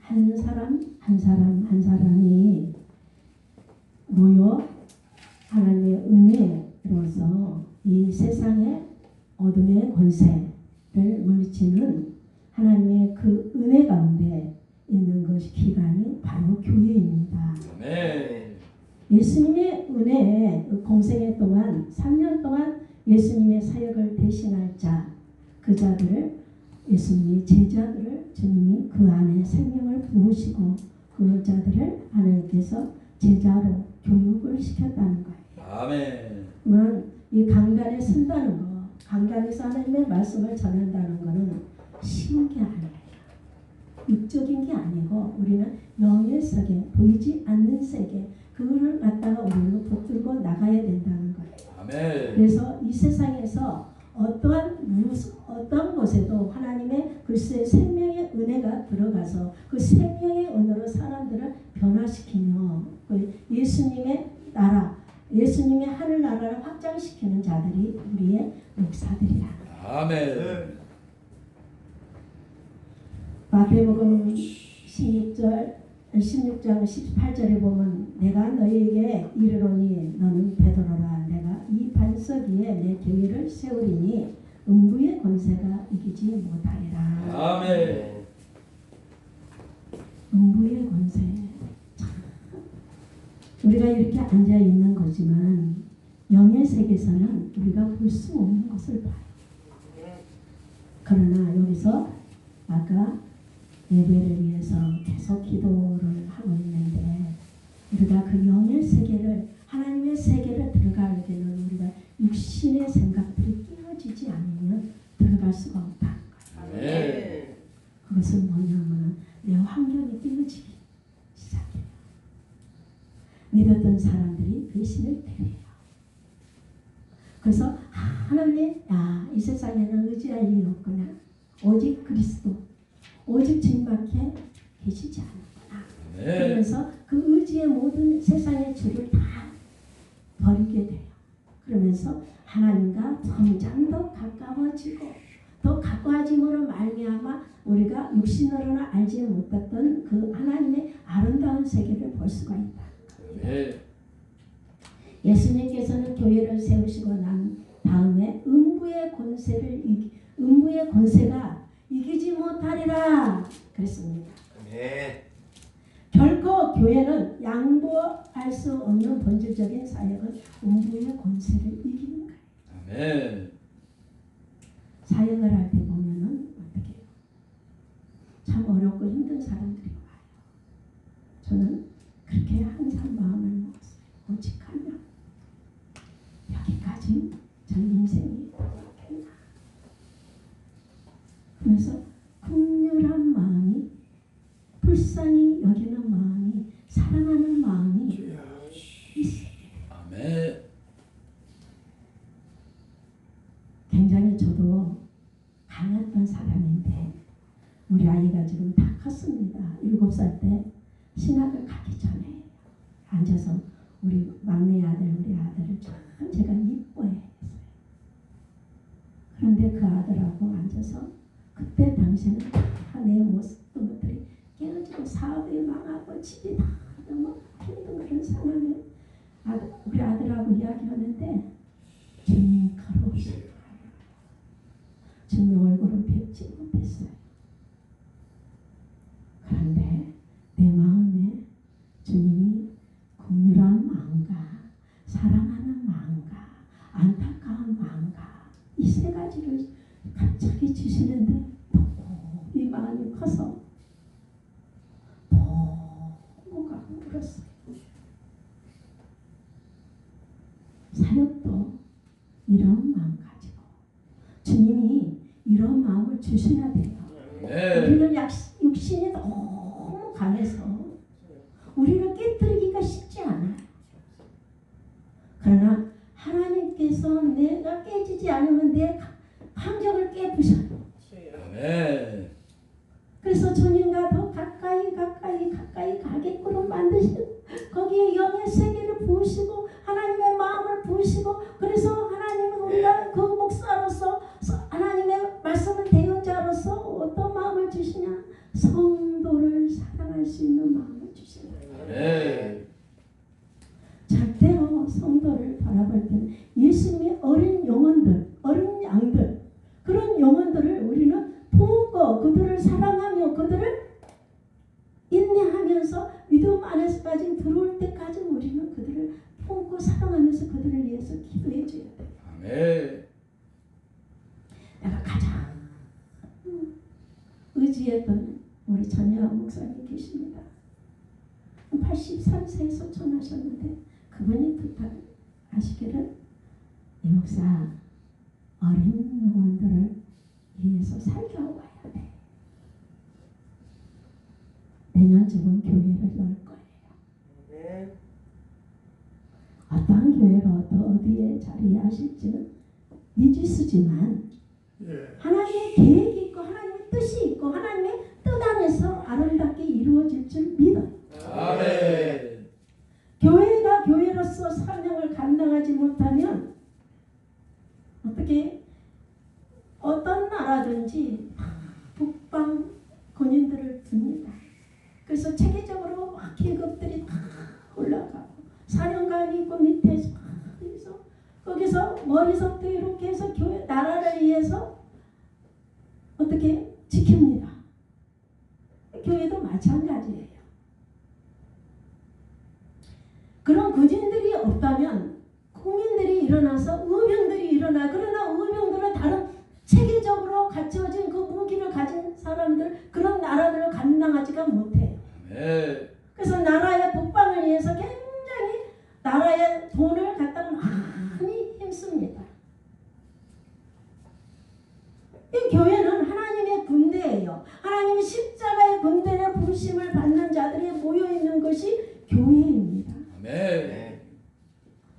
한 사람 한 사람이 모여 하나님의 은혜로서 이 세상의 어둠의 권세를 물리치는 하나님의 그 은혜 가운데 있는 것이 기간이 바로 교회입니다. 네. 예수님의 은혜에 공생애 동안 3년 동안 예수님의 사역을 대신할 자, 그 자들을 예수님의 제자들을 주님이 그 안에 생명을 부으시고 그 자들을 하나님께서 제자로 교육을 시켰다는 거예요. 아멘. 그러면 이 강단에 선다는 거, 강단에서 하나님의 말씀을 전한다는 거는 쉬운 게 아니에요. 육적인 게 아니고 우리는 영의 세계, 보이지 않는 세계, 그거를 갖다가 우리는 붙들고 나가야 된다는 거예요. 아멘. 그래서 이 세상에서 어떤 곳에도 하나님의 글쎄 생명의 은혜가 들어가서 그 생명의 은혜로 사람들을 변화시키며 그 예수님의 나라, 예수님의 하늘 나라를 확장시키는 자들이 우리의 목사들이라. 아멘. 마태복음 16장 18절에 보면 내가 너희에게 이르노니 너는 베드로라. 내가 이 반석 위에 내 교회를 세우리니 음부의 권세가 이기지 못하리라. 아멘. 음부의 권세. 우리가 이렇게 앉아 있는 거지만 영의 세계에서는 우리가 볼 수 없는 것을 봐요. 그러나 여기서 아까 예배를 위해서 계속 기도를 하고 있는데 우리가 그 영의 세계를 하나님의 세계를 들어가게 되는 우리가 육신의 생각들이 깨어지지 않으면 들어갈 수가 없다는 거예요. 네. 그것은 뭐냐면 내 환경이 깨어지기 시작해요. 믿었던 사람들이 배신을 때려요. 그래서 하나님, 이 세상에는 의지할 일이 없구나. 오직 그리스도, 오직 주님밖에 계시지 않았구나. 네. 그러면서 그 의지의 모든 세상의 주를 다 버리게 돼요. 그러면서 하나님과 점점 더 가까워지고 더 가까워짐으로 말미암아 우리가 육신으로는 알지 못했던 그 하나님의 아름다운 세계를 볼 수가 있다. 네. 예수님께서는 교회를 세우시고 난 다음에 음부의 권세가 이기지 못하리라 그랬습니다. 네. 결코 교회는 양보할 수 없는 본질적인 사역은 음부의 권세를 이기는 거예요. 아멘. 사역을 할 때 보면은 어떻게 해요? 참 어렵고 힘든 사람들이 와요. 저는 그렇게 항상 마음을 먹었어요. 오직하면 여기까지 전 인생이 도착했나. 그래서 긍휼한 마음이, 불쌍히 여기는 마음이, 사랑하는 마음이 있어요. 아멘. 굉장히 저도 강했던 사람인데 우리 아이가 지금 다 컸습니다. 7살 때 신학을 가기 전에 앉아서 우리 막내 아들, 우리 아들을 참 제가 이뻐했어요. 그런데 그 아들하고 앉아서 그때 당시에는 다 내 모습던 것들이 깨어지고 사업이 망하고 집이 다 너무 힘든 그런 상황에 우리 아들하고 이야기하는데 주님 걸어오시고 주님 얼굴을 뵙지 못했어요. 그런데 내 마음에 주님이 긍휼한 마음과 사랑하는 마음과 안타까운 마음과 이 세 가지를 갑자기 주시는데 이 마음이 커서 너무 감동했어요. 사역도 이런 마음 가지고 주님이 이런 마음을 주셔야 돼요. 네. 우리는 육신이 너무 강해서 우리를 깨뜨리기가 쉽지 않아요. 그러나 하나님께서 내가 깨지지 않으면 내 환경을 깨부셔요. 아멘. 그래서 주님과 더 가까이 가게끔 만드시고 거기에 영의 세계를 부으시고 하나님의 마음을 부으시고 그래서 하나님은 우리가 그 목사로서 하나님의 말씀을 대언자로서 사랑할 수 있는 마음을 주시는 거예요. 아멘. 절대로 성도를 바라볼 때는 예수님의 어린 영혼들, 어린 양들, 그런 영혼들을 우리는 품고 그들을 사랑하며 그들을 인내하면서 믿음 안에서까지 들어올 때까지 우리는 그들을 품고 사랑하면서 그들을 위해서 기도해 줘야 돼요. 아멘. 내가 가장 의지했던 우리 전여한 목사님 계십니다. 83세에 소천하셨는데 그분이 부탁하시기를 이 목사 어린 영혼들을 위해서 살겨와야 돼. 내년쯤은 교회를 열 거예요. 어떠한 교회로 또 어디에 자리하실지는 미지수지만 하나님의 계획이 있고 하나님의 뜻이 있고 하나님의 뜻 안에서 아름답게 이루어질 줄 믿어요. 아멘. 교회가 교회로서 사명을 감당하지 못하면 어떻게 어떤 나라든지 북방 군인들을 둡니다. 그래서 체계적으로 막 계급들이 다 올라가고 사령관이 있고 밑에서 그래서 거기서 머리서부터 이렇게 해서 교회 나라를 위해서 어떻게 지킵니다. 교회도 마찬가지예요. 그런 군인들이 없다면 국민들이 일어나서 의병들이 일어나 그러나 의병들은 다른 체계적으로 갖춰진 그 무기를 가진 사람들 그런 나라들을 감당하지가 못해요. 아멘. 그래서 나라의 북방을 위해서 굉장히 나라의 돈을 갖다가 많이 힘씁니다. 이 교회는 하나님의 군대예요. 하나님의 십자가의 군대의 부르심을 받는 자들이 모여있는 것이 교회입니다. 아멘.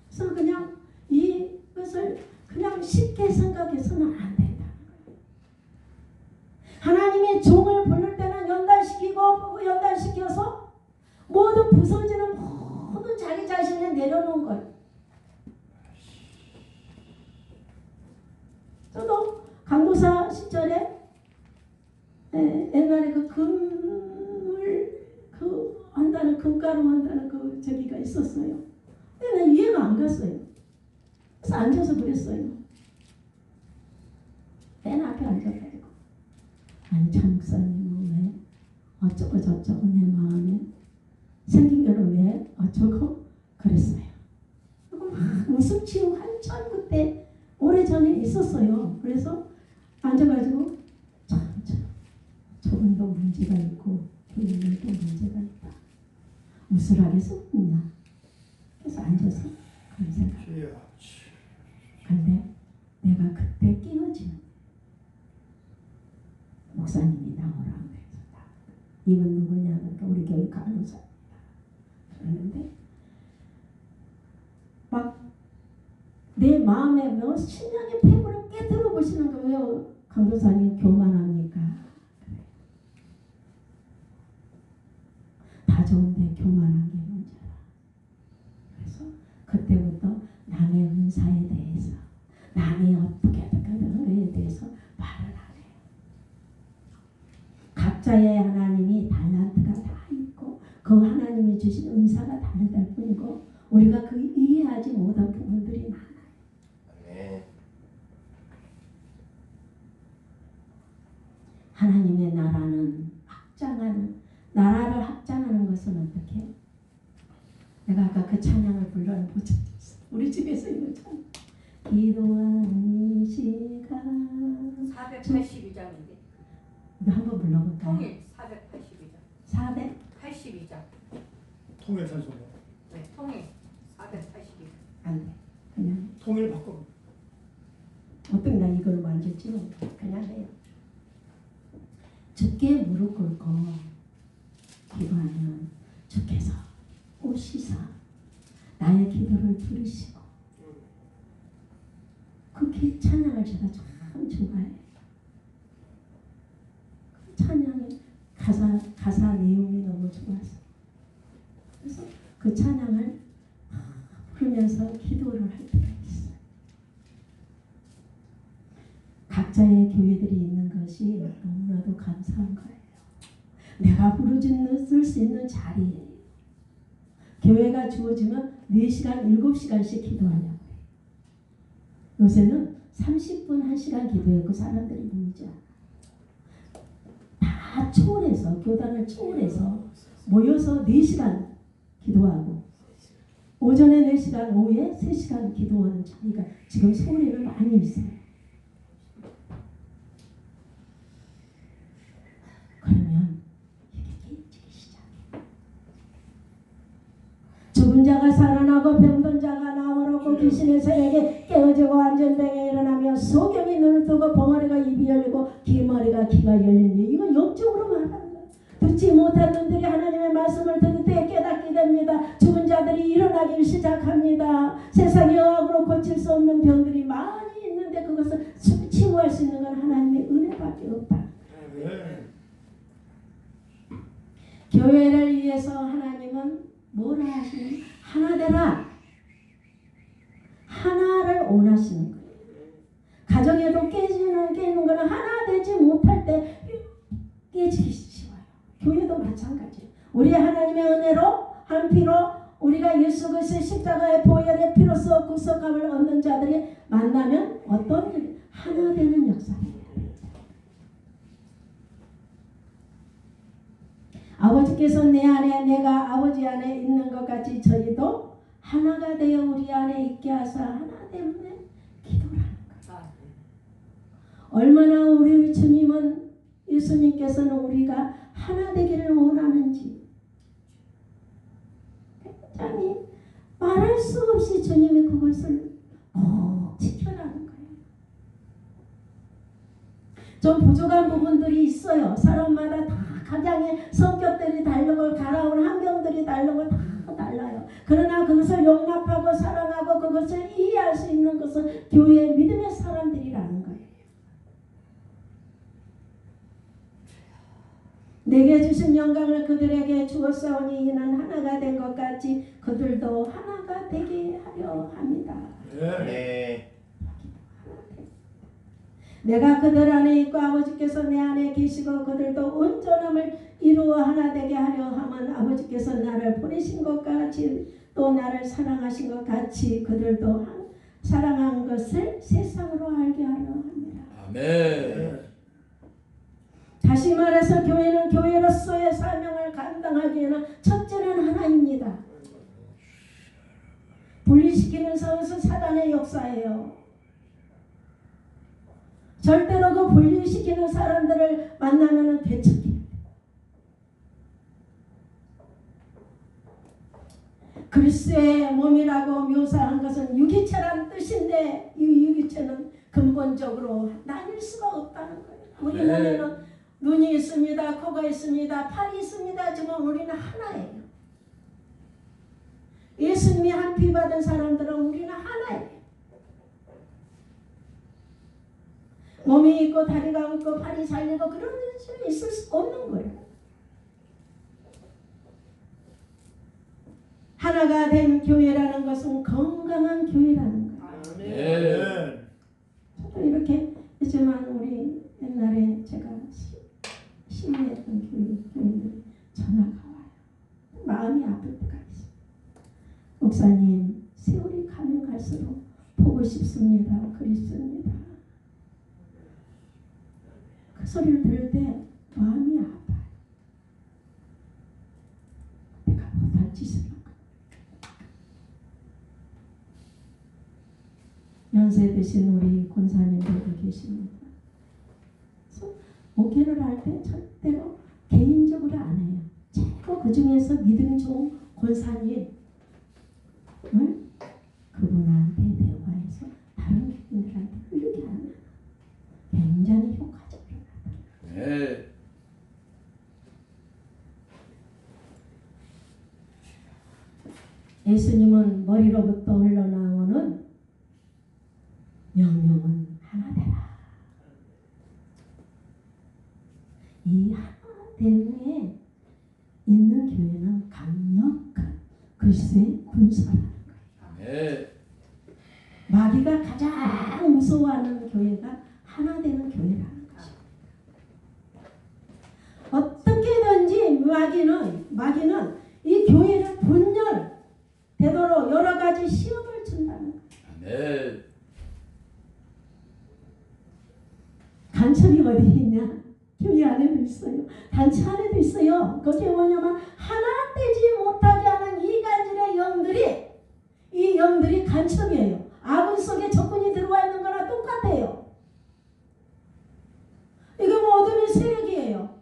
그래서 그냥 이것을 그냥 쉽게 생각해서는 안 된다. 하나님의 종을 부를 때는 연단시켜서 모든 부서지는 모든 자기 자신을 내려놓은 거예요. 저도 강도사 시절에 옛날에 그 금을 한다는 금가루 한다는 그 저기가 있었어요. 근데 난 이해가 안 갔어요. 그래서 앉아서 그랬어요. 맨 앞에 앉아가지고 아니 참 목사님은 왜 어쩌고 저쩌고 내 마음에 생긴 거는 왜 어쩌고 그랬어요. 그리고 막 웃음 치고 한참 그때 오래전에 있었어요. 그래서 앉아가지고 참 저분도 문제가 있고 교인들도 문제가 있다. 무술하게서 웃냐. 그래서 앉아서 그런 생각. 근데 내가 그때 끼어지는 목사님이 나오라고 해서 이건 누구냐 그러니까 우리 교회 간호사입니다. 그러는데 막 내 마음에 뭐 신령의 폐부를 깨뜨려 보시는 거예요. 강도사님 교만합니까? 그래. 다 좋은데 교만한 게 문제라. 그래서 그때부터 남의 은사에 대해서 남이 어떻게 하는 거에 대해서 말을 안 해요. 각자의 하나님이 달란트가 다 있고 그 하나님이 주신 은사가 다르다 뿐이고 우리가 그 이해하지 못한 부분들이 많아요. 하나님의 나라는 나라를 확장하는 것은 어떻게? 내가 아까 그 찬양을 불러는 못 찾았어. 우리 집에서 있는 찬양. 기도하는 시간 482장인데 이거 한번 불러볼까요? 통일 482장 482장 통일 산소. 네 통일 482장 안 돼. 그냥 통일 바꿔. 어떤 날 이걸 만질지 그냥 해요. 주께 무릎 꿇고 기도하면 주께서 오시사 나의 기도를 들으시고 그 찬양을 제가 참 좋아해요. 그 찬양의 가사 내용이 너무 좋아서 그래서 그 찬양을 부르면서 기도를 할 때가 있어요. 각자의 교회들이 있는 것이 너무나도 감사한 거예요. 내가 부르짖을 수 있는 자리예요. 교회가 주어지면 4시간, 7시간씩 기도하려고 해요. 요새는 30분, 1시간 기도하고 사람들이 모이지 않아. 다 초월해서, 교단을 초월해서 모여서 4시간 기도하고 오전에 4시간, 오후에 3시간 기도하는 자리가 지금 서울에는 많이 있어요. 그러면 이게 깨지기 시작해요. 죽은 자가 살아나고 병든 자가 나오고 귀신의 세력에 깨어지고 안전병에 일어나며 소경이 눈을 뜨고 벙어리가 입이 열리고 기머리가 귀가 열리니 이건 영적으로 말하는 거예요. 듣지 못한 눈들이 하나님의 말씀을 들을 때 깨닫게 됩니다. 죽은 자들이 일어나기 시작합니다. 세상에 의학으로 고칠 수 없는 병들이 많이 있는데 그것을 치유할 수 있는 건 하나님의 은혜밖에 없다. 교회를 위해서 하나님은 뭐라 하시는? 하나 되라. 하나를 원하시는 거예요. 가정에도 깨는 거는 하나 되지 못할 때 깨지기 쉬워요. 교회도 마찬가지예요. 우리 하나님의 은혜로 한 피로 우리가 예수 그리스도의 십자가의 보혈의 피로써 구속함을 얻는 자들이 만나면 어떤 일? 하나 되는 역사예요. 아버지께서 내 안에 내가 아버지 안에 있는 것 같이 저희도 하나가 되어 우리 안에 있게 하사 하나 때문에 기도라는 거예요. 얼마나 우리 주님은 예수님께서는 우리가 하나 되기를 원하는지 굉장히 말할 수 없이 주님이 그것을 지켜라는 거예요. 좀 부족한 부분들이 있어요. 사람마다 다 가장의 성격들이 다르고 가라온 환경들이 다르고 다 달라요. 그러나 그것을 용납하고 사랑하고 그것을 이해할 수 있는 것은 교회의 믿음의 사람들이라는 거예요. 내게 주신 영광을 그들에게 주었사오니 이는 하나가 된 것 같이 그들도 하나가 되게 하려 합니다. 네. 내가 그들 안에 있고 아버지께서 내 안에 계시고 그들도 온전함을 이루어 하나 되게 하려 함은 아버지께서 나를 보내신 것 같이 또 나를 사랑하신 것 같이 그들도 사랑한 것을 세상으로 알게 하려 합니다. 아멘. 다시 말해서 교회는 교회로서의 사명을 감당하기에는 첫째는 하나입니다. 분리시키는 것은 사단의 역사예요. 절대로 그 분리시키는 사람들을 만나면 되찾기. 그리스도의 몸이라고 묘사한 것은 유기체라는 뜻인데 이 유기체는 근본적으로 나뉠 수가 없다는 거예요. 우리 몸에는 눈이 있습니다. 코가 있습니다. 팔이 있습니다. 하지만 우리는 하나예요. 예수님이 한 피 받은 사람들은 우리는 하나예요. 몸이 있고 다리가 있고 팔이 잘리고 그런 수 있을 수 없는 거예요. 하나가 된 교회라는 것은 건강한 교회라는 거예요. 네. 저도 이렇게 했지만 우리 옛날에 제가 심의했던 교인들이 전화가 와요. 마음이 아플 때가 있어요. 목사님, 세월이 가면 갈수록 보고 싶습니다. 그리스도입니다. 그 소리를 들을 때 마음이 아파요. 내가 못할 짓을 한 거예요. 연세 드신 우리 권사님들도 계십니다. 그래서 목회를 할 때 절대로 개인적으로 안 해요. 최고 그 중에서 믿음이 좋은 권사님 그분한테 대화해서 다른 교인들한테 흘리게 하는 굉장히 효과적이에요. 네. 예수님은 머리로부터 흘러나오는 명령은 하나 되라. 이 하나됨에 있는 교회는 강력한 그리스도의 군사라는 거예요. 네. 마귀가 가장 무서워하는 교회가 하나 되는 교회라는 것이에요. 어떤 어떻게든지 마귀는 이 교회를 분열되도록 여러 가지 시험을 준다는 거예요. 아멘. 간첩이 어디 있냐? 교회 안에도 있어요. 단체 안에도 있어요. 그게 뭐냐면 하나 되지 못하게 하는 이간질의 영들이, 이 영들이 간첩이에요. 아군 속에 적군이 들어와 있는 거나 똑같아요. 이게 뭐 어둠의 세력이에요.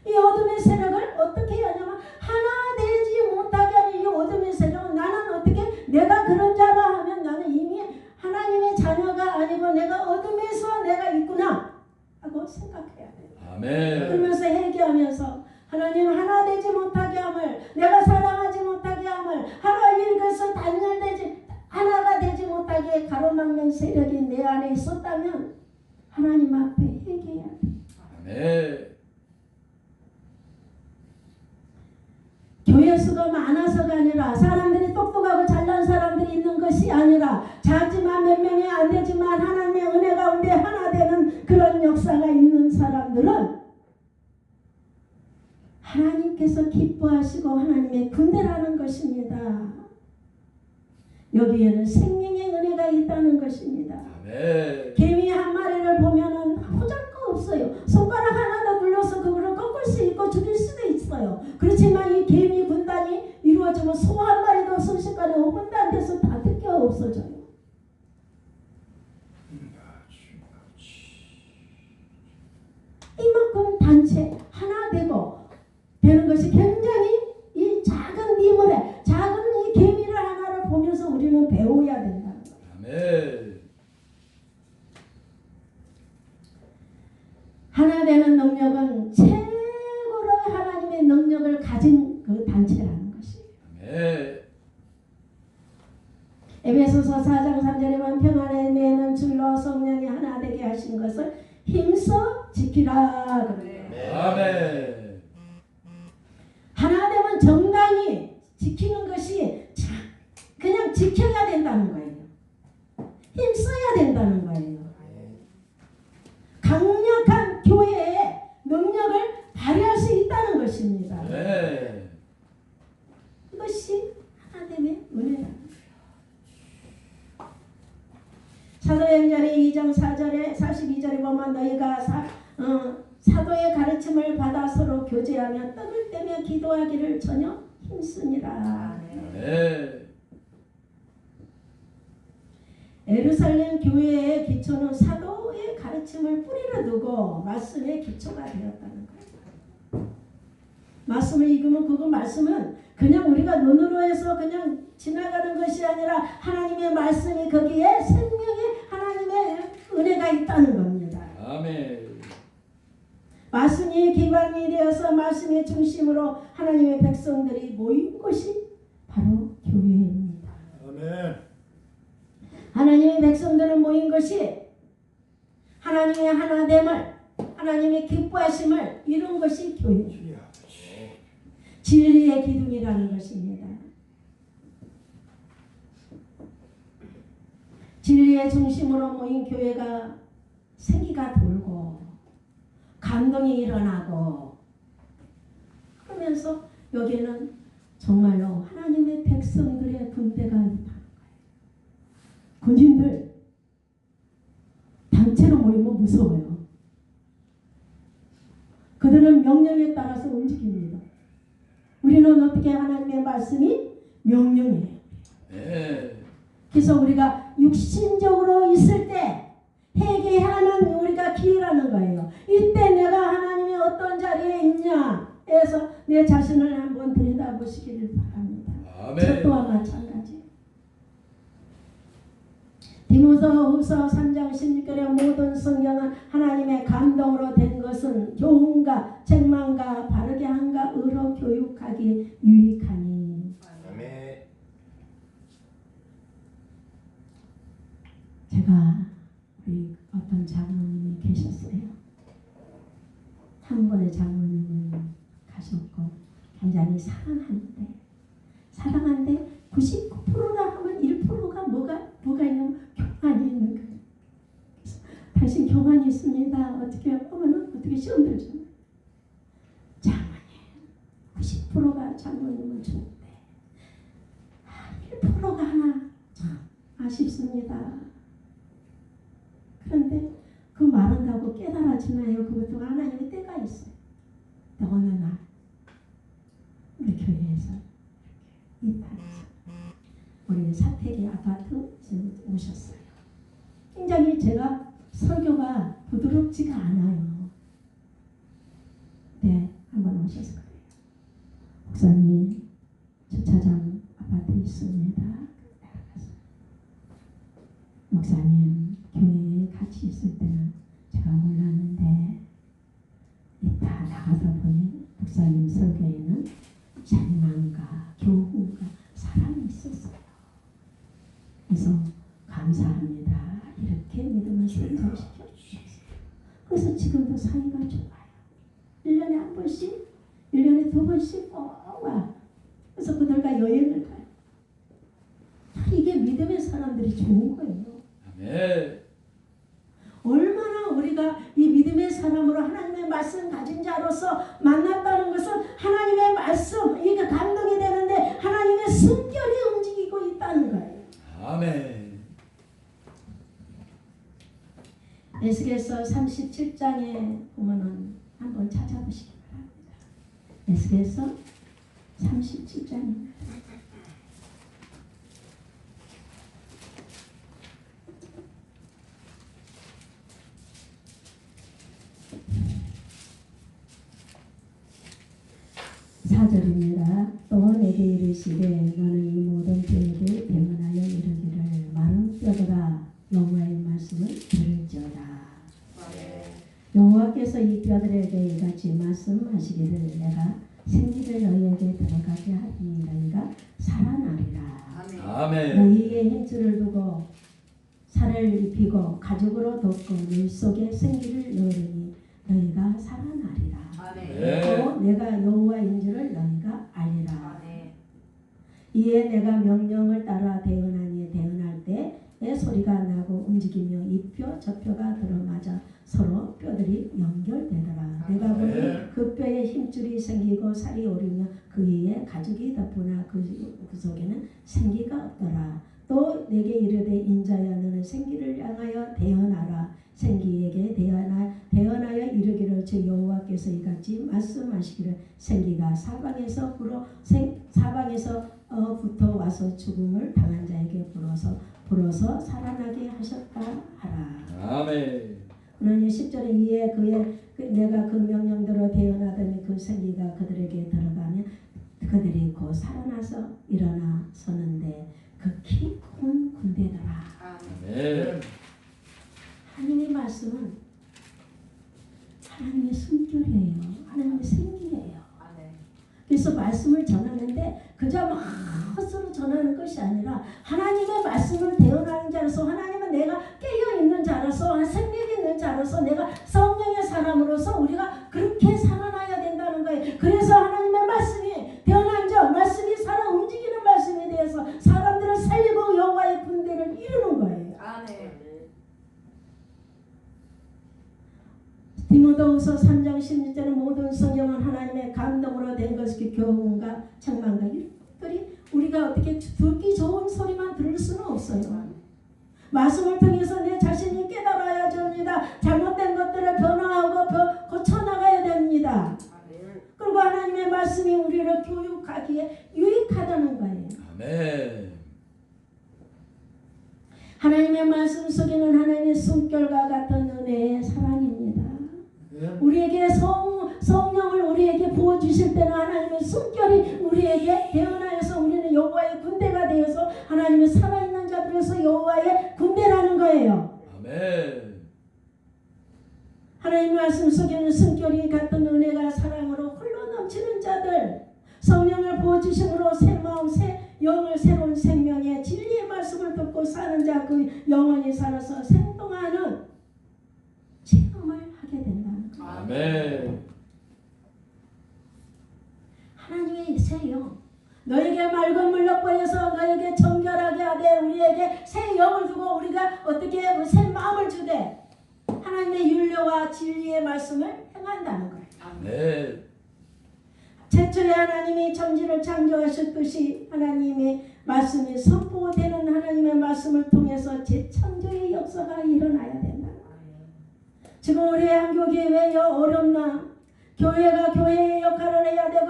이 어둠의 세력을 어떻게 해야 하냐면 하나 되지 못하게 하는 이 어둠의 세력은 나는 어떻게, 내가 그런 자라 하면 나는 이미 하나님의 자녀가 아니고 내가 어둠에서 내가 있구나 하고 생각해야 돼요. 아멘. 그러면서 회개하면서 하나님 하나 되지 못하게 함을, 내가 사랑하지 못하게 함을, 하나님 그래서 하나가 되지 못하게 가로막는 세력이 내 안에 있었다면 하나님 앞에 회개해야 돼요. 아멘. 교회 수가 많아서가 아니라, 사람들이 똑똑하고 잘난 사람들이 있는 것이 아니라, 작지만 몇 명이 안 되지만 하나님의 은혜 가운데 하나 되는 그런 역사가 있는 사람들은 하나님께서 기뻐하시고 하나님의 군대라는 것입니다. 여기에는 생명의 은혜가 있다는 것입니다. 아멘. 개미 한 마리를 보면은 보잘거 없어요. 손가락 하나 더 눌러서 그거를 꺾을 수 있고 죽일 수도 있어요. 그렇지만 이 개미 군단이 이루어지면 소 한 마리도 순식간에 5분도 안 돼서 다 뜯겨 없어져요. 이만큼 단체 하나 되는 것이 굉장히, 이 작은 미물에 작은 이 개미를 하나를 보면서 우리는 배워야 된다는 거예요. 아멘. 하나 되는 능력은 최고로 하나님의 능력을 가진 그 단체라는 것이에요. 아멘. 에베소서 4장 3절에 보면 평안에 매는 줄로 성령이 하나 되게 하신 것을 힘써 지키라 그래요. 아멘. 하나 되면 정당히 지키는 것이 그냥 지켜야 된다는 거예요. 힘써야 된다는 거예요. 강력한 교회의 능력을 발휘할 수 있다는 것입니다. 네. 이것이 하나님의 은혜다. 사도행전의 2장 4절에 42절에 보면 너희가 사도의 가르침을 받아 서로 교제하며 떡을 떼며 기도하기를 전혀 힘쓰니라. 네. 예루살렘 교회의 기초는 사도의 가르침을 뿌리로 두고 말씀의 기초가 되었다는 거예요. 말씀을 읽으면 그 말씀은 그냥 우리가 눈으로 해서 그냥 지나가는 것이 아니라 하나님의 말씀이 거기에 생명의 하나님의 은혜가 있다는 겁니다. 아멘. 말씀이 기반이 되어서 말씀의 중심으로 하나님의 백성들이 모인 곳이 바로 교회입니다. 아멘. 하나님의 백성들은 모인 것이 하나님의 하나됨을, 하나님의 기뻐하심을 이룬 것이 교회입니다. 진리의 기둥이라는 것입니다. 진리의 중심으로 모인 교회가 생기가 돌고 감동이 일어나고 그러면서 여기에는 정말로 하나님의 백성들의 군대가 있다는 거예요. 군인들 단체로 모이면 무서워요. 그들은 명령에 따라서 움직입니다. 우리는 어떻게 하나님의 말씀이 명령이에요. 네. 그래서 우리가 육신적으로 있을 때 회개하는 우리가 기회라는 거예요. 이때 내가 하나님의 어떤 자리에 있냐 해서 내 자신을 한번 들여다보시기를 바랍니다. 저 또한 마찬가지. 디모데후서 3장 16절에 모든 성경은 하나님의 감동으로 된 것은 교훈과 책망과 바르게 함과 의로 교육하기 유익하니. 아멘. 제가 우리 어떤 장로님이 계셨어요. 한 번의 장로님이 가셨고 굉장히 사랑한데 99%라 하면 1%가 뭐가 있냐면 교만이 있는 거예요. 그래서 당신 교만이 있습니다. 어떻게 하면 어떻게 시험 들죠? 10%가 장로님은 좋은데 1%가 하나 참 아쉽습니다. 그런데 그 말한다고 깨달아지나요? 그것도 하나님의 때가 있어요. 근데 어느 날 우리 교회에서 이탈해서 우리 사택의 아파트 오셨어요. 굉장히 제가 설교가 부드럽지가 않아요. 네, 한번 오셔서 그래요. 목사님, 주차장 아파트 있습니다. 나가서 목사님, 교회에 같이 있을 때는 제가 몰랐는데 이따 나가서 보니 목사님 설교에는 절망과 교훈과 사랑이 있었어요. 그래서 감사합니다. 이렇게 믿음을 성장시켜 주셨어요. 그래서 지금도 사이가 좋아요. 1년에 한 번씩, 1년에 2번씩 꼭 와. 그래서 그들과 여행을 가요. 이게 믿음의 사람들이 좋은 거예요. 아멘. 얼마나 우리가 이 믿음의 사람으로 하나님의 말씀 가진 자로서 만났다는 것은 하나님의 말씀, 이게 감동이 되는데 하나님의 숨결이 움직이고 있다는 거예요. 아멘. 에스겔서 37장에 보면은 한번 찾아보시기 바랍니다. 에스겔서 37장입니다. 사절입니다. 또 내게 이르시되 너는 이 모든 뼈에게 대언하여 이르기를 마른 뼈들아 여호와의 말씀을 들을지어다. 여호와께서 이 뼈들에게 이같이 말씀하시기를 내가 생기를 너희에게 들어가게 하니 너희가 살아나리라. 아멘. 너희의 힘줄을 두고 살을 입히고 가죽으로 덮고 너희 속에 생기를 넣으니 너희가 살아나리라. 네. 또 내가 여호와인 줄을 너희가 알리라. 이에 내가 명령을 따라 대언하니 대언할 때의 소리가 나고 움직이며 이 뼈 저 뼈가 들어맞아 서로 뼈들이 연결되더라. 내가 보니 그 뼈에 힘줄이 생기고 살이 오르며 그 위에 가죽이 덮으나 그 속에는 생기가 없더라. 또 내게 이르되 인자야 너는 생기를 향하여 대언하라. 생기에게 대언하여 이르기를 주 여호와께서 이같이 말씀하시기를 생기가 사방에서 붙어 와서 죽음을 당한 자에게 불어서 살아나게 하셨다 하라. 아멘. 그러니 10절에 이에 내가 그 명령대로 대언하더니 그 생기가 그들에게 들어가면 그들이 곧 살아나서 일어나 서는데 그 키 큰 군대더라. 아멘. 하나님의 말씀은 하나님의 숨결이에요. 하나님의 생기예요. 그래서 말씀을 전하는데 그저 막 헛수로 전하는 것이 아니라 하나님의 말씀을 대언하는 자로서 하나님은 내가 깨어있는 자로서 생명이 있는 자로서 내가 성령의 사람으로서 우리가 그렇게 살아나야 된다는 거예요. 그래서 하나님의 말씀이 대언한 자 말씀이 살아 움직이는 말씀에 대해서 사람들을 살리고 여호와의 군대를 이루는 거예요. 디모데후서 3장 16절은 모든 성경은 하나님의 감동으로 된 것이 교훈과 책망과 이런 것들이 우리가 어떻게 듣기 좋은 소리만 들을 수는 없어요. 말씀을 통해서 내 자신이 깨달아야 됩니다. 잘못된 것들을 변화하고 고쳐나가야 됩니다. 그리고 하나님의 말씀이 우리를 교육하기에 유익하다는 거예요. 아멘. 하나님의 말씀 속에는 하나님의 숨결과 같은 은혜의 사랑입니다. 우리에게 성령을 우리에게 부어주실 때는 하나님의 숨결이 우리에게 대언하여서 우리는 여호와의 군대가 되어서 하나님의 살아있는 자들에서 여호와의 군대라는 거예요. 아멘. 하나님의 말씀 속에는 숨결이 같은 은혜가 사랑으로 흘러 넘치는 자들, 성령을 부어주심으로 새 마음 새 영을 새로운 생명의 진리의 말씀을 듣고 사는 자 그 영원히 살아서 생동하는 체험을 하게 된다는 거예요. 아멘. 하나님의 새 영, 너에게 맑은 물로 보여서 너에게 정결하게 하되 우리에게 새 영을 두고 우리가 어떻게 새 마음을 주되 하나님의 율례와 진리의 말씀을 행한다는 거예요. 네. 최초에 하나님이 천지를 창조하셨듯이 하나님의 말씀이 선포되는 하나님의 말씀을 통해서 재창조의 역사가 일어나야 된다. 지금 우리 한교교회 왜 어렵나? 교회가 교회의 역할을 해야 되고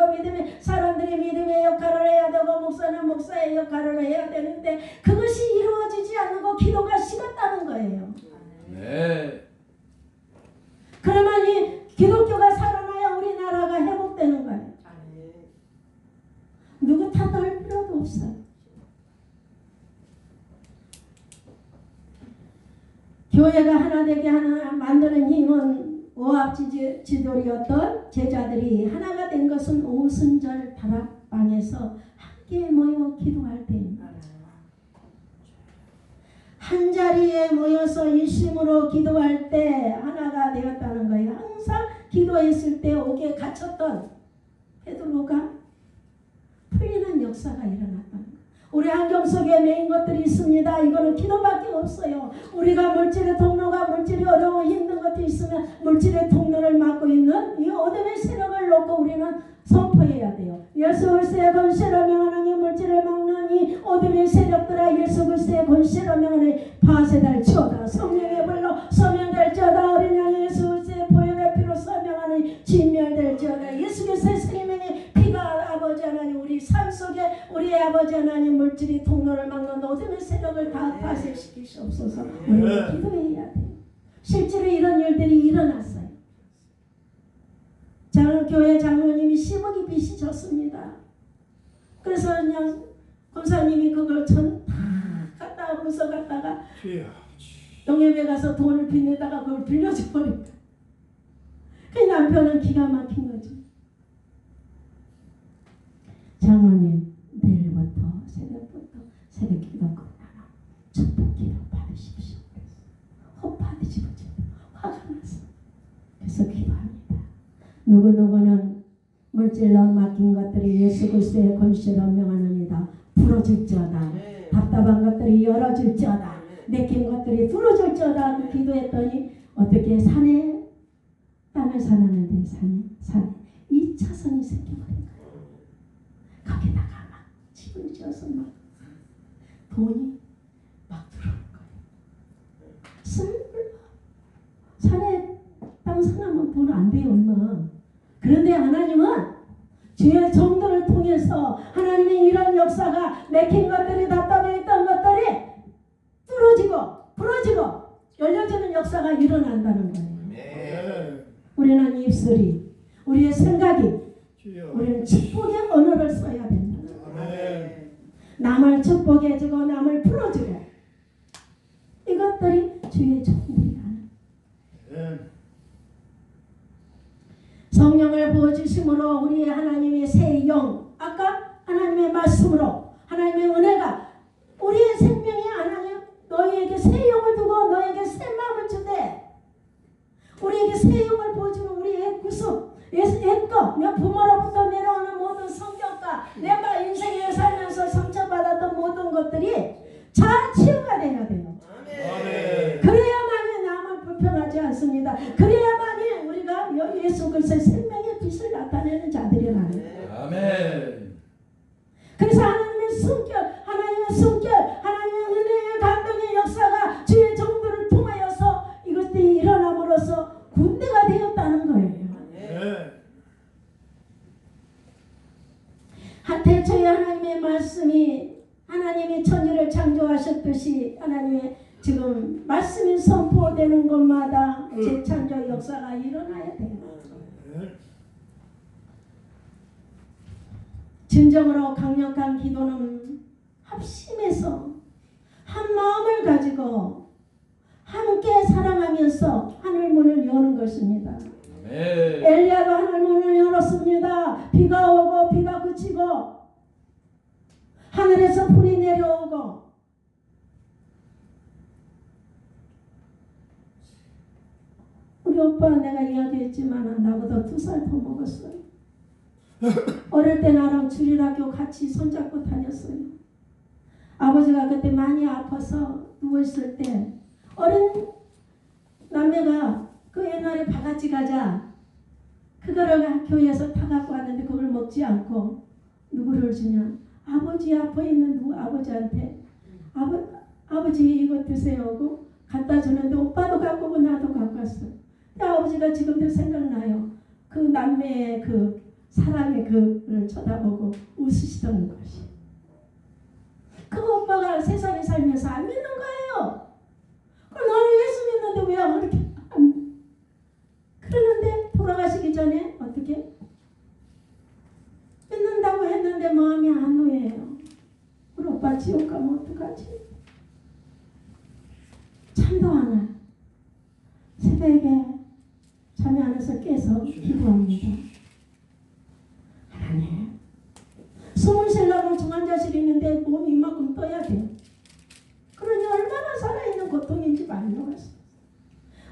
사람들이 믿음의 역할을 해야 되고 목사는 목사의 역할을 해야 되는데 그것이 이루어지지 않고 기도가 식었다는 거예요. 네. 그러면 이 기독교가 살아나야 우리나라가 회복되는 거예요. 누구 탓할 필요도 없어요. 교회가 하나 되게 만드는 힘은 오합지졸이었던 제자들이 하나가 된 것은 오순절 다락방에서 함께 모여 기도할 때입니다. 한 자리에 모여서 일심으로 기도할 때 하나가 되었다는 거예요. 항상 기도했을 때 옥에 갇혔던 베드로가 풀리는 역사가 일어났다는 거예요. 우리 안경 속에 매인 것들이 있습니다. 이거는 기도밖에 없어요. 우리가 물질의 통로가 물질이 어려워 힘든 것도 있으면 물질의 통로를 막고 있는 이 어둠의 세력을 놓고 우리는 선포해야 돼요. 예수 그리스도의 권세로 명하노니 물질을 막는 이 어둠의 세력들아 예수 그리스도의 권세로 명하노니 파쇄될지어다. 성령의 불로 소멸될지어다. 어린 양 예수 그리스도의 보혈의 피로 소명하노니 진멸될지어다. 예수 그리스도의 생명의 피가 아버지 하나님 우리 삶 속에 우리의 아버지 하나님 물질이 통로를 막는 어둠의 세력을 다 파쇄시키시옵소서. 우리는 기도해야 돼요. 실제로 이런 일들이 일어났어요. 교회 장로님이 10억이 빚이 졌습니다. 그래서 그냥 권사님이 그걸 전 다 갖다가 문서 갖다가 영예배 가서 돈을 빚내다가 그걸 빌려줘 버린다. 그 남편은 기가 막힌 거지. 장로님 내일부터 새벽부터 새벽 기도 끝나라 축복 기도 받으십시오. 허파 뒤집어지고 화가 났어. 그래서 기도합니다. 누구누구는 물질로 맡긴 것들이 예수 그리스도의 권세로 명하노니다. 풀어질지어다. 답답한 것들이 열어질지어다. 맥힌 것들이 뚫어질지어다. 기도했더니 어떻게 산에 땅을 사놨는데 산에 2차선이 생겨버린 거예요. 거기다가 막 집을 지어서 막 돈이 막 들어오는 거예요. 쓸불러. 산에 땅 사놓으면 돈 안 돼요 얼마. 그런데 하나님은 주의 정도를 통해서 하나님의 이런 역사가 맥힌 것들이 답답했던 것들이 뚫어지고 부러지고 열려지는 역사가 일어난다는 거예요. 우리는 입술이 우리의 생각이 우리는 축복의 언어를 써야 된다. 남을 축복해주고 남을 풀어주고 이것들이 주의 종들이라. 성령을 부어주심으로 우리의 하나님의 새 영 아까 하나님의 말씀으로 하나님의 은혜가 우리의 생명이 하나님 너희에게 새 영을 두고 너희에게 새 마음을 주되 우리에게 새 영을 부어주는 우리의 구속 옛것 내 부모로부터 내려오는 모든 성격과 내가 인생에 살면서 상처받았던 모든 것들이 잘 치유가 돼야 돼요. 그래야만이 남을 불평하지 않습니다. 그래야만이 우리가 예수 그리스도의 생명의 빛을 나타내는 자들이라는 거예요. 아멘. 그래서 하나님의 성격, 하나님의 은혜의 감동의 역사가 주의 정도를 통하여서 이것들이 일어남으로써 군대가 되었다는 거예요. 태초에 하나님의 말씀이 하나님이 천지를 창조하셨듯이 하나님의 지금 말씀이 선포되는 곳마다 재창조 역사가 일어나야 돼요. 진정으로 강력한 기도는 합심해서 한 마음을 가지고 함께 사랑하면서 하늘문을 여는 것입니다. 엘리야도 하늘문을 열었습니다. 비가 오고 비가 그치고 하늘에서 불이 내려오고 우리 오빠 내가 이야기했지만 나보다 2살 더 먹었어요. 어릴 때 나랑 주일학교 같이 손잡고 다녔어요. 아버지가 그때 많이 아파서 누워있을 때 어린 남매가 그 옛날에 바가지 가자 그거를 교회에서 타갖고 왔는데 그걸 먹지 않고 누구를 주냐? 아버지 앞에 있는 누구 아버지한테 아버지 이거 드세요 하고 갖다 주는데 오빠도 갖고 오고 나도 갖고 왔어. 아버지가 지금도 생각나요. 그 남매의 그 사랑의 그를 쳐다보고 웃으시던 것이. 그 오빠가 세상에 살면서 안 믿는 거예요. 그럼 나는 예수 믿는데 왜 그렇게 안 믿어? 그러는데 돌아가시기 전에 어떻게? 믿는다고 했는데 마음이 안 놓여요. 우리 오빠 지옥 가면 어떡하지? 참도 안 해. 새벽에 잠이 안 와서 깨서 기도합니다. 하나님, 숨을 쉬려면 중환자실이 있는데 몸이 이만큼 떠야 돼. 그러니 얼마나 살아있는 고통인지 말로 했어.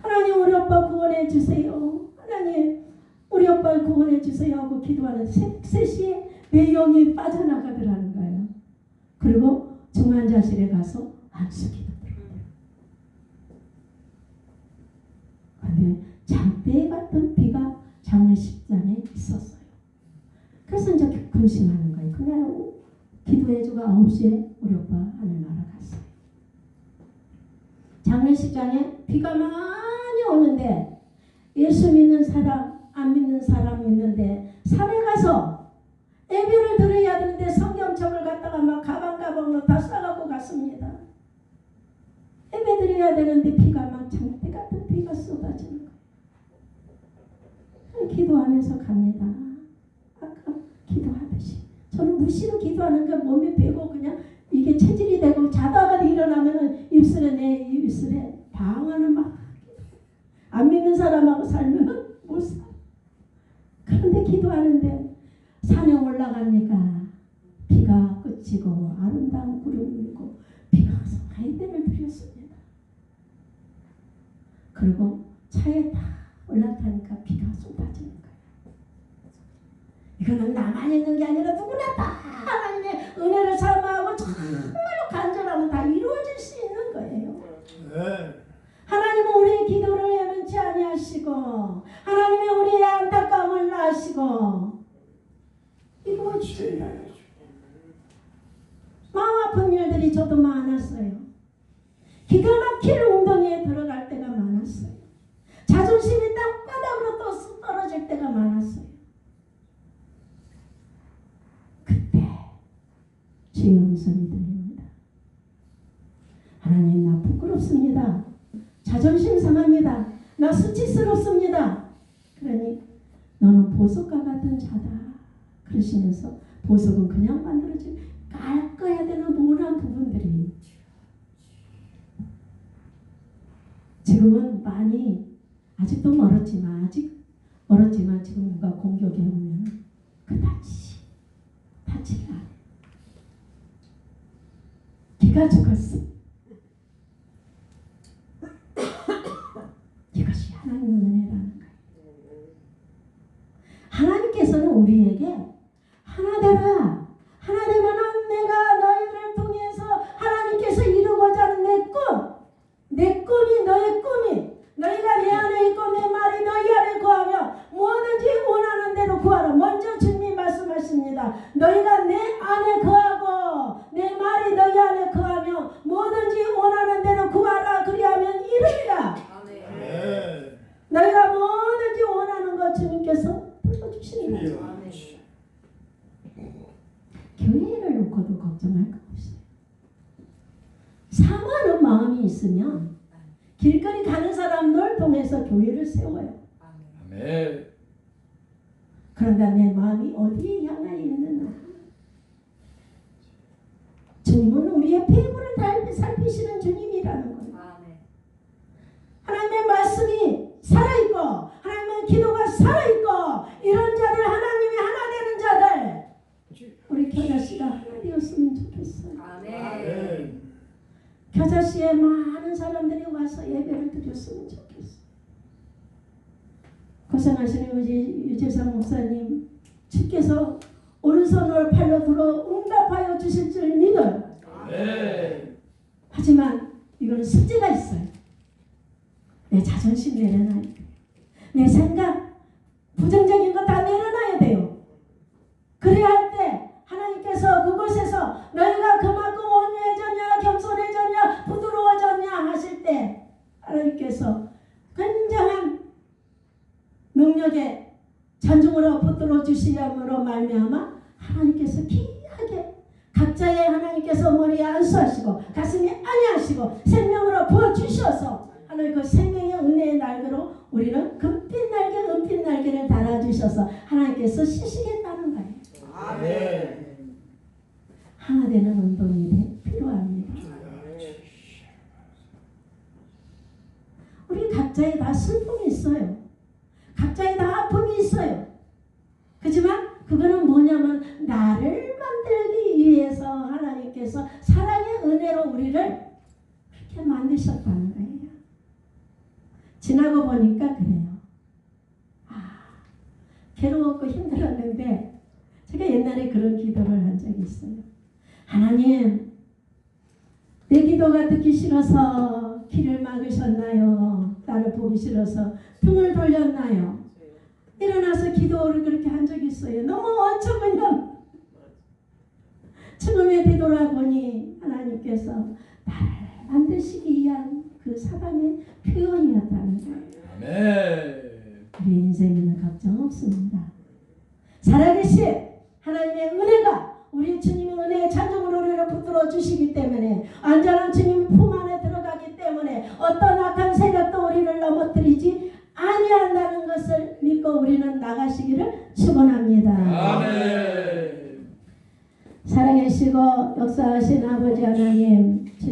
하나님, 우리 오빠 구원해 주세요. 하나님, 우리 오빠 구원해 주세요 하고 기도하는 새벽 3시에 내 영이 빠져나가더라는 거예요. 그리고 중환자실에 가서 안수기도 들어요. 그런데 장대 같은 비가 장례식장에 있었어요. 그래서 이제 근심하는 거예요. 그날 기도해주고 9시에 우리 오빠 하늘나라 갔어요. 장례식장에 비가 많이 오는데 예수 믿는 사람, 안 믿는 사람이 있는데 산에 가서 예배를 드려야 되는데 성경책을 갖다가 막 가방가방으로 다 싸갖고 갔습니다. 예배 드려야 되는데 비가 막 장대 같은 비가 쏟아지는 거예요. 기도하면서 갑니다. 아까 기도하듯이. 저는 무시로 기도하는 게 몸에 배고 그냥 이게 체질이 되고 자다가 일어나면은 내 입술에 방언을 막 안 믿는 사람하고 살면 못 살아. 그런데 기도하는데 산에 올라가니까 비가 그치고 아름다운 구름이 있고 비가 와서 예배를 드렸습니다. 그리고 차에 다 올라타니까 비가 쏟아지는 거예요. 이거는 나만 있는 게 아니라 누구나 다 하나님의 은혜를 사모하고 정말로 간절하면 다 이루어질 수 있는 거예요. 네. 하나님은 우리의 기도를 예민치 아니하시고 하나님의 우리의 안타까움을 아시고 이루어주신다. 마음 아픈 일들이 저도 많았어요. 기가 막힐 웅덩이에 들어갈 때가 많았어요. 자존심이 땅바닥으로 또 떨어질 때가 많았어요. 그때 주의 음성이 들립니다. 하나님, 나 부끄럽습니다. 자존심 상합니다. 나 수치스럽습니다. 그러니 너는 보석과 같은 자다. 그러시면서 보석은 그냥 만들어진 깎아야 되는 모난 부분들이 지금은 많이 아직도 멀었지만 지금 누가 공격해 오면 그 다치를 안 해. 기가 죽었어. 이것이 하나님의 은혜라는 거예요. 하나님께서는 우리에게 하나 되라. 하나 되면은 내가 너희들을 통해서 하나님께서 이루고자 하는 내 꿈이 너의 꿈이 너희가 내 안에 있고 내 말이 너희 안에 거하며 뭐든지 원하는 대로 구하라. 먼저 주님이 말씀하십니다. 너희가 내 안에 거하고 내 말이 너희 안에 거하며 뭐든지 원하는 대로 구하라. 그리하면 이루리라. 네. 너희가 뭐든지 원하는 것 주님께서 들어주시는 거죠. 교회를 놓고도 걱정할 거 없어요. 사모하는 마음이 있으면 길거리 가는 사람들 통해서 교회를 세워요. 아멘. 그런가 내 마음이 어디에 향하여 있느냐. 주님은 우리의 배부를 살피시는 주님이라는 거예요. 하나님의 말씀이 살아있고 하나님의 기도가 살아있고 이런 자들 하나님이 하나 되는 자들 우리 겨자씨가 하나 되었으면 좋겠어요. 아멘. 겨자씨에 많은 사람들이 와서 예배를 드렸으면 좋겠어요. 고생하시는 유재상 목사님 주께서 오른손을 팔로 들어 응답하여 주실 줄 믿어요. 네. 하지만 이거는 숙제가 있어요. 내 자존심 내려놔야 돼. 내 생각 부정적인 거 다 내려놔야 돼요. 그래야 할 때 하나님께서 그곳에서 너희가 그만큼 온유해졌냐 겸손해졌냐 부드러워졌냐 하실 때 하나님께서 굉장한 능력의 잔중으로 붙들어 주시려므로 말미암아 하나님께서 귀하게 각자의 하나님께서 머리에 안수하시고 가슴에 안위하시고 생명으로 부어주셔서 하나님 그 생명의 은혜의 날개로 우리는 금빛 날개 은빛 날개를 달아주셔서 하나님께서 쓰시겠다는 거예요. 아멘. 하나 되는 운동이 필요합니다. 우리 각자에 다 슬픔이 있어요. 각자에 다 아픔이 있어요. 그렇지만 그거는 뭐냐면 나를 만들기 위해서 하나님께서 사랑의 은혜로 우리를 그렇게 만드셨다는 거예요. 지나고 보니까 그래요. 괴로웠고 힘들었는데 제가 옛날에 그런 기도를 한 적이 있어요. 하나님, 내 기도가 듣기 싫어서 길을 막으셨나요? 나를 보기 싫어서 등을 돌렸나요? 일어나서 기도를 그렇게 한 적이 있어요. 너무 어처구니없 처음에 되돌아보니 하나님께서 나를 만드시기 위한 그 사랑의 표현이었다는 거예요. 아멘. 우리 인생에는 걱정 없습니다. 살아계신 하나님의 은혜가 우리 주님의 은혜의 찬송으로 우리를 붙들어 주시기 때문에 안전한 주님 품 안에 들어가기 때문에 어떤 악한 세력도 우리를 넘어뜨리지 아니한다는 것을 믿고 우리는 나가시기를 축원합니다. 아멘. 살아계시고 역사하신 아버지 하나님,